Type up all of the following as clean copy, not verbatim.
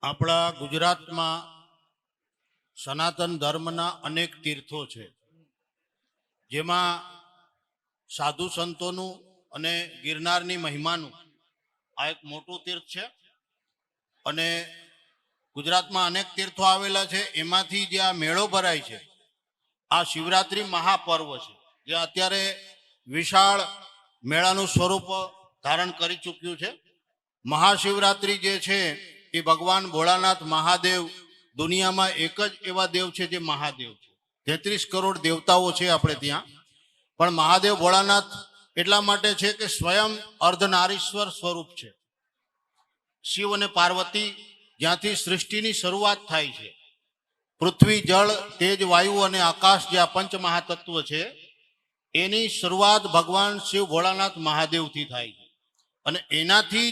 આપણા ગુજરાતમાં સનાતન ધર્મના અનેક તીર્થો છે, જેમાં સાધુ સંતોનું અને ગિરનારની મહિમાનું આ એક મોટું તીર્થ છે. અને ગુજરાતમાં અનેક તીર્થો આવેલા છે. એમાંથી જે આ મેળો ભરાય છે, આ શિવરાત્રિ મહાપર્વ છે, જે અત્યારે વિશાળ મેળાનું સ્વરૂપ ધારણ કરી ચૂક્યું છે. મહાશિવરાત્રિ જે છે એ ભગવાન ભોળાનાથ મહાદેવ દુનિયામાં એક જ એવા દેવ છે જે મહાદેવ છે. 33 કરોડ દેવતાઓ છે આપણે ત્યાં, પણ મહાદેવ ભોળાનાથ એટલા માટે છે કે સ્વયં અર્ધનારીશ્વર સ્વરૂપ છે. શિવ અને પાર્વતી જ્યાંથી સૃષ્ટિની શરૂઆત થાય છે, પૃથ્વી, જળ, તેજ, વાયુ અને આકાશ જે આ પંચ મહાતત્વ છે, એની શરૂઆત ભગવાન શિવ ભોળાનાથ મહાદેવથી થાય છે. અને એનાથી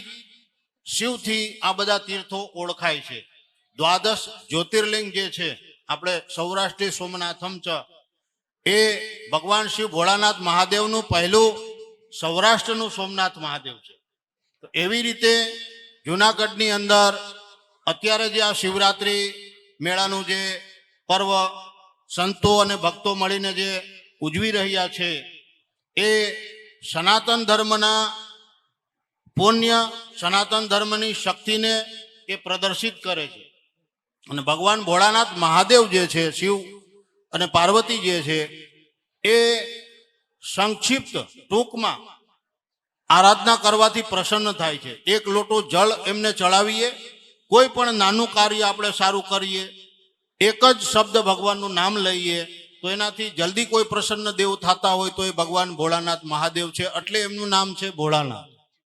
શિવથી આ બધા તીર્થો ઓળખાય છે. દ્વાદશ જ્યોતિર્લિંગ જે છે આપણે સૌરાષ્ટ્રી સોમનાથમ ચ, એ ભગવાન શિવ ભોળાનાથ મહાદેવનું પહેલું સૌરાષ્ટ્રનું સોમનાથ મહાદેવ છે. તો એવી રીતે જુનાગઢની અંદર અત્યારે જે આ શિવરાત્રિ મેળાનું જે પર્વ સંતો અને ભક્તો મળીને જે ઉજવી રહ્યા છે, એ સનાતન ધર્મના પુણ્ય, સનાતન ધર્મની શક્તિને એ પ્રદર્શિત કરે છે. અને ભગવાન ભોળાનાથ મહાદેવ જે છે, શિવ અને પાર્વતી જે છે, એ સંક્ષિપ્ત ટૂંકમાં આરાધના કરવાથી પ્રસન્ન થાય છે. એક લોટો જળ એમને ચડાવીએ, કોઈ પણ નાનું કાર્ય આપણે સારું કરીએ, એક જ શબ્દ ભગવાનનું નામ લઈએ, તો એનાથી જલ્દી કોઈ પ્રસન્ન દેવ થતા હોય તો એ ભગવાન ભોળાનાથ મહાદેવ છે. એટલે એમનું નામ છે ભોળાનાથ.